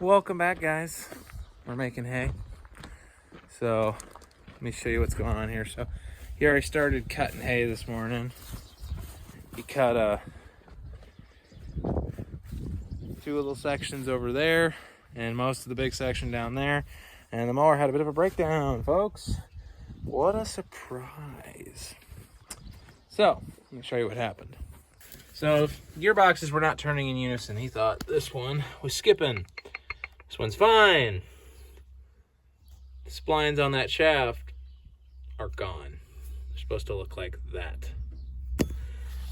welcome back, guys. We're making hay. So let me show you what's going on here. So he already started cutting hay this morning. He cut two little sections over there and most of the big section down there. And the mower had a bit of a breakdown, folks. What a surprise. So let me show you what happened. So gearboxes were not turning in unison. He thought this one was skipping. This one's fine. The splines on that shaft are gone. They're supposed to look like that.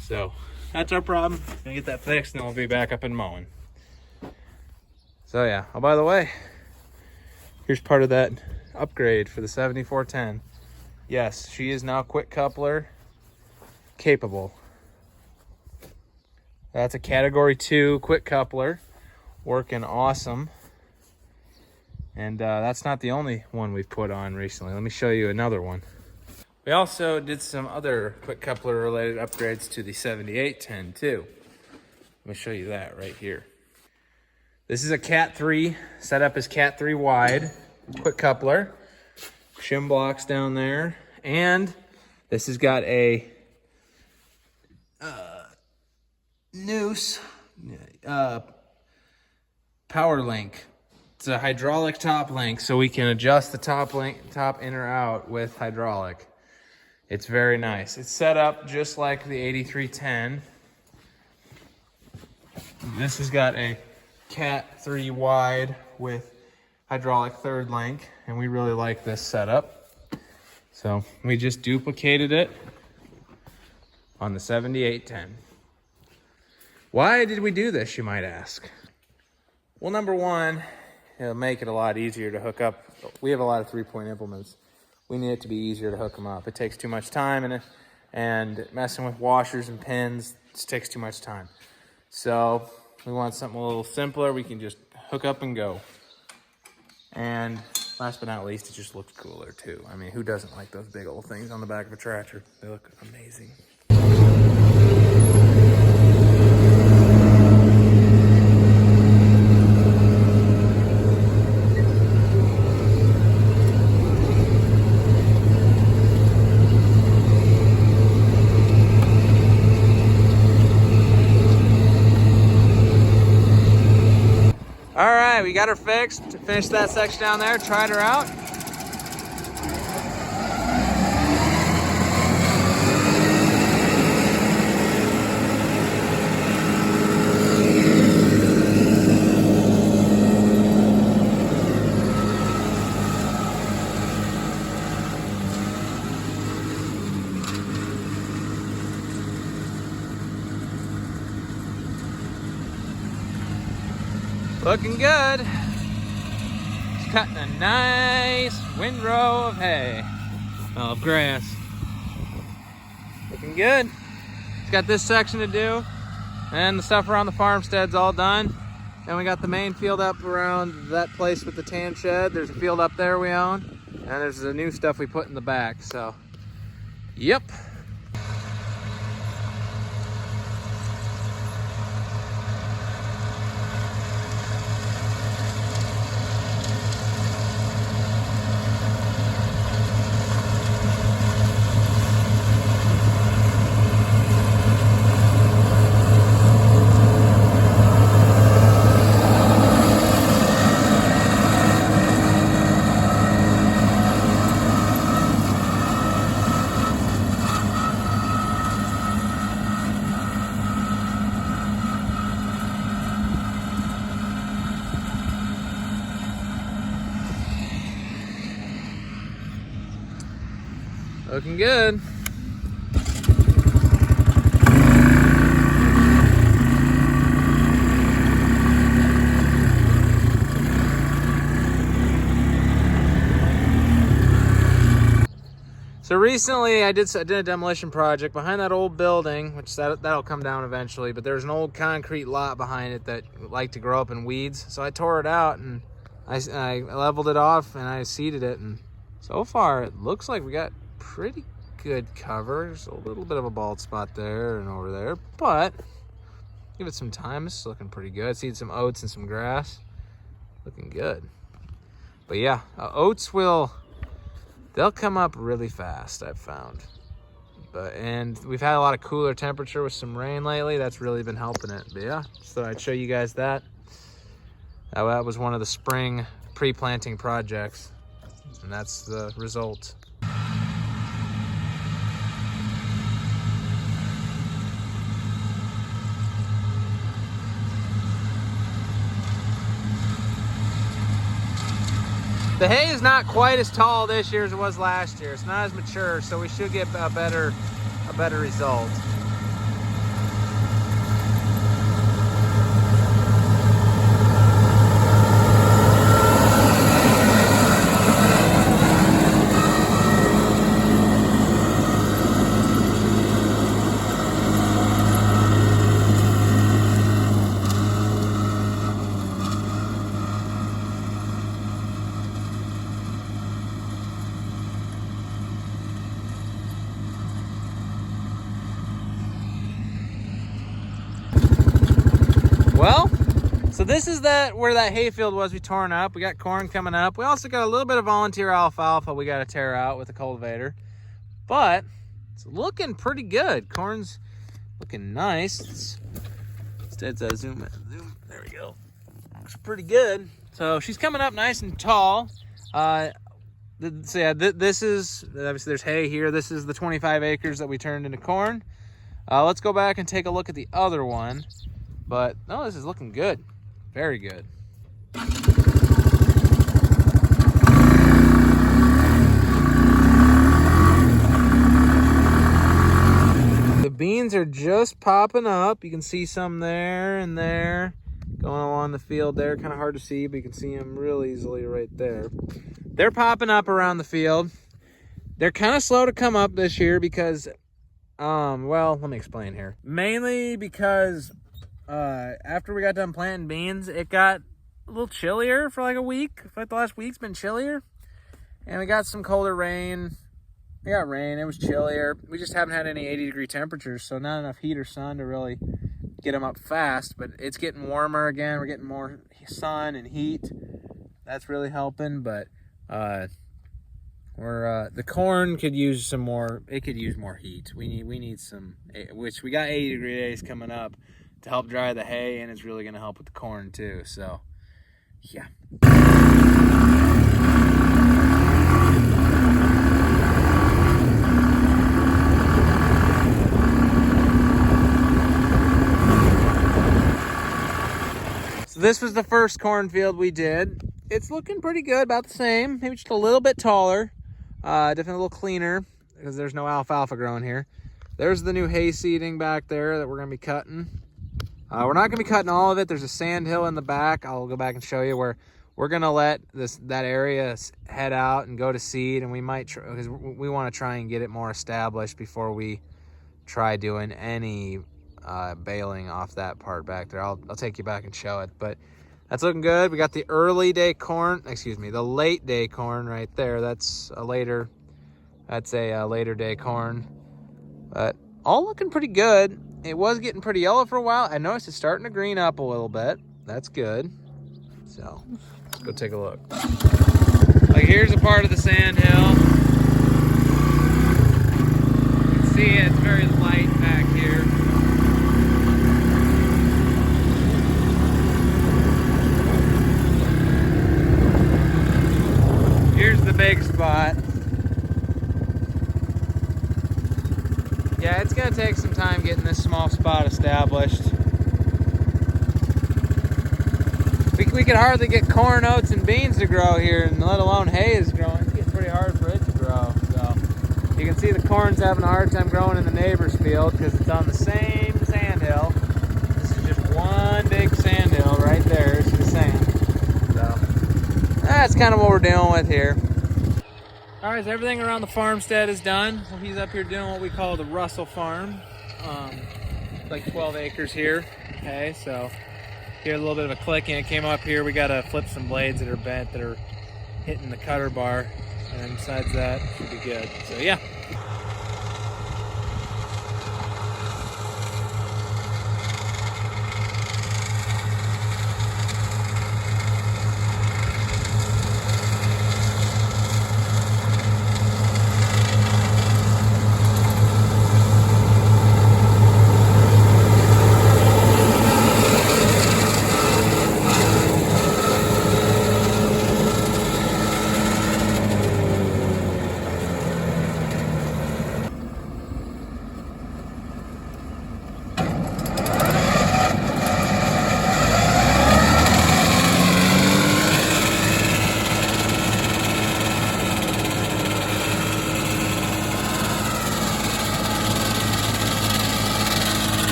So that's our problem. Gonna get that fixed and then we'll be back up and mowing. So yeah, oh, by the way, here's part of that upgrade for the 7410. Yes, she is now quick coupler capable. That's a category 2 quick coupler, working awesome. And that's not the only one we've put on recently. Let me show you another one. We also did some other quick coupler related upgrades to the 7810 too. Let me show you that right here. This is a Cat 3, set up as Cat 3 wide, quick coupler. Shim blocks down there. And this has got a noose power link. It's a hydraulic top link, so we can adjust the top in or out with hydraulic. It's very nice. It's set up just like the 8310. This has got a Cat 3 wide with hydraulic third link, and we really like this setup. So we just duplicated it on the 7810. Why did we do this, you might ask? Well, number one, it'll make it a lot easier to hook up. We have a lot of 3-point implements. We need it to be easier to hook them up. It takes too much time, and messing with washers and pins just takes too much time. So we want something a little simpler. We can just hook up and go. And last but not least, it just looks cooler too. I mean, who doesn't like those big old things on the back of a tractor? They look amazing. All right, we got her fixed. To finish that section down there, tried her out. Looking good. It's cutting a nice windrow of hay. Well, of grass. Looking good. It's got this section to do, and the stuff around the farmstead's all done. Then we got the main field up around that place with the tan shed. There's a field up there we own, and there's the new stuff we put in the back. So, yep. Looking good. So recently I did a demolition project behind that old building, which that'll come down eventually, but there's an old concrete lot behind it that liked to grow up in weeds. So I tore it out and I leveled it off and I seeded it, and so far it looks like we got pretty good cover. There's a little bit of a bald spot there and over there, but give it some time. It's looking pretty good. I seeded some oats and some grass. Looking good. But yeah, oats they'll come up really fast, I've found. And we've had a lot of cooler temperature with some rain lately. That's really been helping it. But yeah, just thought I'd show you guys that. That was one of the spring pre-planting projects, and that's the result. The hay is not quite as tall this year as it was last year. It's not as mature, so we should get a better result. Well, so this is where that hayfield was we torn up. We got corn coming up. We also got a little bit of volunteer alfalfa we got to tear out with the cultivator. But it's looking pretty good. Corn's looking nice. Instead, zoom in. There we go. Looks pretty good. So she's coming up nice and tall. So yeah, this is, obviously there's hay here. This is the 25 acres that we turned into corn. Let's go back and take a look at the other one. But no, this is looking good. Very good. The beans are just popping up. You can see some there and there going along the field there. Kind of hard to see, but you can see them real easily right there. They're popping up around the field. They're kind of slow to come up this year because, well, let me explain here. Mainly because after we got done planting beans, it got a little chillier for like a week. I feel like the last week's been chillier. And we got some colder rain. We got rain, it was chillier. We just haven't had any 80-degree temperatures, so not enough heat or sun to really get them up fast. But it's getting warmer again. We're getting more sun and heat. That's really helping, but the corn could use some more. It could use more heat. We need some, which we got 80-degree days coming up to help dry the hay, and it's really going to help with the corn too. So yeah. So this was the first cornfield we did. It's looking pretty good, about the same, maybe just a little bit taller, definitely a little cleaner because there's no alfalfa growing here. There's the new hay seeding back there that we're going to be cutting. We're not going to be cutting all of it. There's a sand hill in the back. I'll go back and show you where we're going to let that area head out and go to seed, and we might try, because we want to try and get it more established before we try doing any baling off that part back there. I'll take you back and show it, but that's looking good. We got the the late day corn right there. That's a later day corn, but all looking pretty good. It was getting pretty yellow for a while. I noticed it's starting to green up a little bit. That's good. So let's go take a look. Like, here's a part of the sand hill. You can see it's very light back here. Here's the big spot. Yeah, it's gonna take some time getting this small spot established. We could hardly get corn, oats, and beans to grow here, and let alone hay is growing. It's getting pretty hard for it to grow. So you can see the corn's having a hard time growing in the neighbor's field because it's on the same sand hill. This is just one big sand hill right there. It's the sand. So that's kind of what we're dealing with here. All right, so everything around the farmstead is done. So he's up here doing what we call the Russell farm. Like 12 acres here. Okay, so hear a little bit of a clicking. It came up here. We got to flip some blades that are bent that are hitting the cutter bar. And besides that, should be good. So yeah.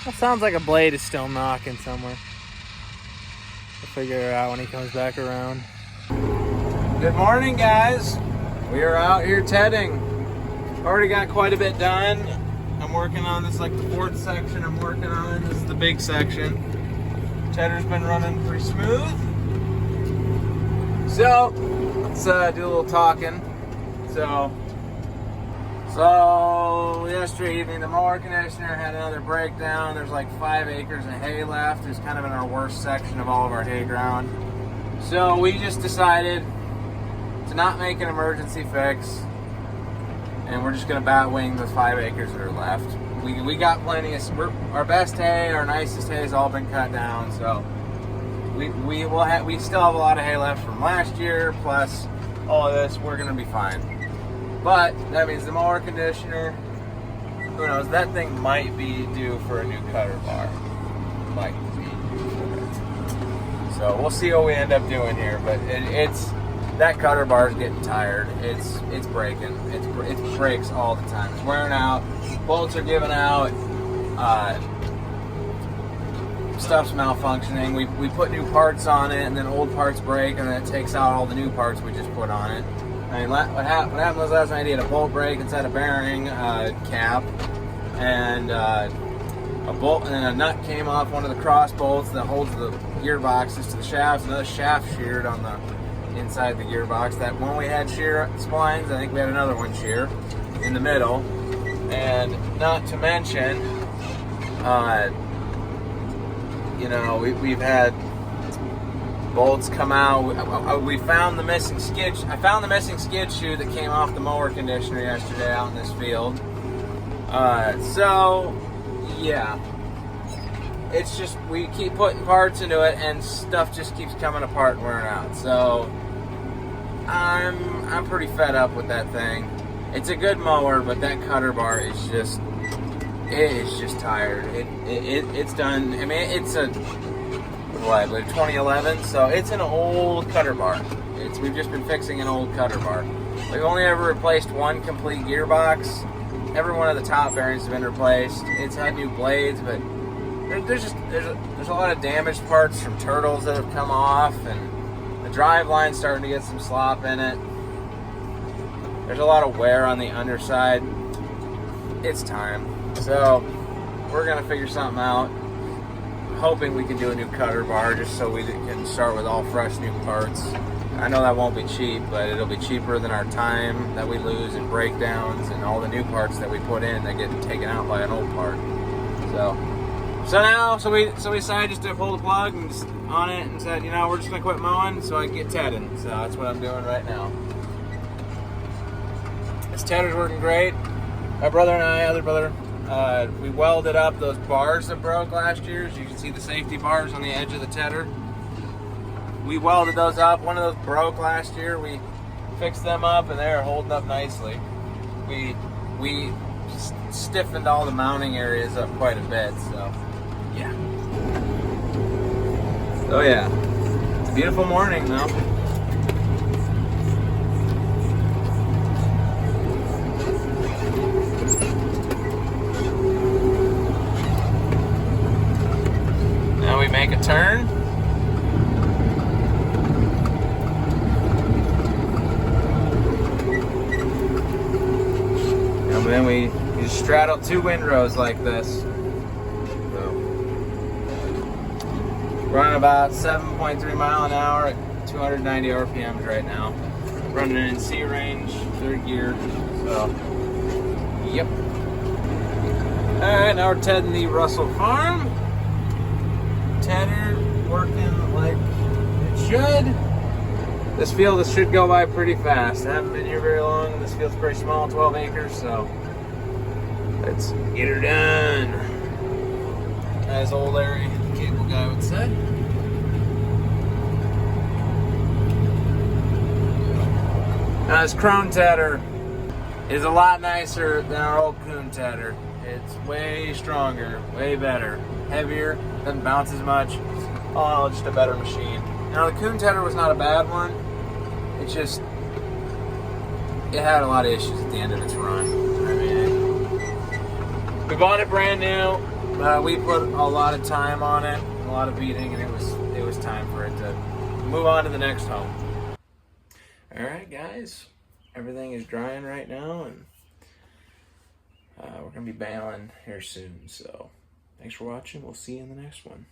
That sounds like a blade is still knocking somewhere. We'll figure it out when he comes back around. Good morning, guys. We are out here tedding. Already got quite a bit done. I'm working on this, like the fourth section I'm working on. This is the big section. Tedder's been running pretty smooth. So, let's do a little talking. So yesterday evening, the mower conditioner had another breakdown. There's like 5 acres of hay left. It's kind of in our worst section of all of our hay ground. So we just decided to not make an emergency fix, and we're just going to bat wing the 5 acres that are left. We got plenty of, our best hay, our nicest hay has all been cut down, so we still have a lot of hay left from last year, plus all of this. We're going to be fine. But that means the mower conditioner, who knows, that thing might be due for a new cutter bar. Might be due for it. So we'll see what we end up doing here, but it's that cutter bar is getting tired. It's breaking. It breaks all the time. It's wearing out. Bolts are giving out. Stuff's malfunctioning. We put new parts on it, and then old parts break, and then it takes out all the new parts we just put on it. I mean, what happened was last night he had a bolt break inside a bearing cap, and a bolt, and then a nut came off one of the cross bolts that holds the gearboxes to the shafts. Another shaft sheared on the inside the gearbox. That one we had shear splines, I think we had another one shear in the middle. And not to mention, we've had bolts come out. We found the missing skid. I found the missing skid shoe that came off the mower conditioner yesterday out in this field. So yeah, it's just we keep putting parts into it, and stuff just keeps coming apart and wearing out. So I'm pretty fed up with that thing. It's a good mower, but that cutter bar is just tired. It's done. I mean, it's a 2011, so it's an old cutter bar. We've just been fixing an old cutter bar. We've only ever replaced one complete gearbox. Every one of the top bearings has been replaced. It's had new blades, but there's a lot of damaged parts from turtles that have come off, and the drive line's starting to get some slop in it. There's a lot of wear on the underside. It's time. So we're gonna figure something out. Hoping we can do a new cutter bar just so we can start with all fresh new parts. I know that won't be cheap, but it'll be cheaper than our time that we lose in breakdowns and all the new parts that we put in that get taken out by an old part. So we decided just to pull the plug and just on it and said, we're just gonna quit mowing so I can get tedding. So that's what I'm doing right now. This tedder's working great. My brother and I, other brother, we welded up those bars that broke last year. As you can see, the safety bars on the edge of the tedder. We welded those up. One of those broke last year. We fixed them up, and they're holding up nicely. We stiffened all the mounting areas up quite a bit. So yeah. Oh yeah, it's a beautiful morning though. Now we make a turn. And then we just straddle 2 windrows like this. Running about 7.3 mile an hour at 290 RPMs right now. Running in C range, 3rd gear. So, yep. Alright, now we're tedding the Russell Farm. Tedder working like it should. This field should go by pretty fast. I haven't been here very long, and this field's pretty small, 12 acres, so let's get her done. As old Larry, the cable guy, would say. Now this Krone tedder is a lot nicer than our old Kuhn tedder. It's way stronger, way better, heavier, doesn't bounce as much. All in all, just a better machine. Now the Kuhn tedder was not a bad one. It's just, it had a lot of issues at the end of its run. I mean, we bought it brand new. We put a lot of time on it, a lot of beating, and it was time for it to move on to the next home. All right, guys, everything is drying right now, and we're gonna be baling here soon. So, thanks for watching. We'll see you in the next one.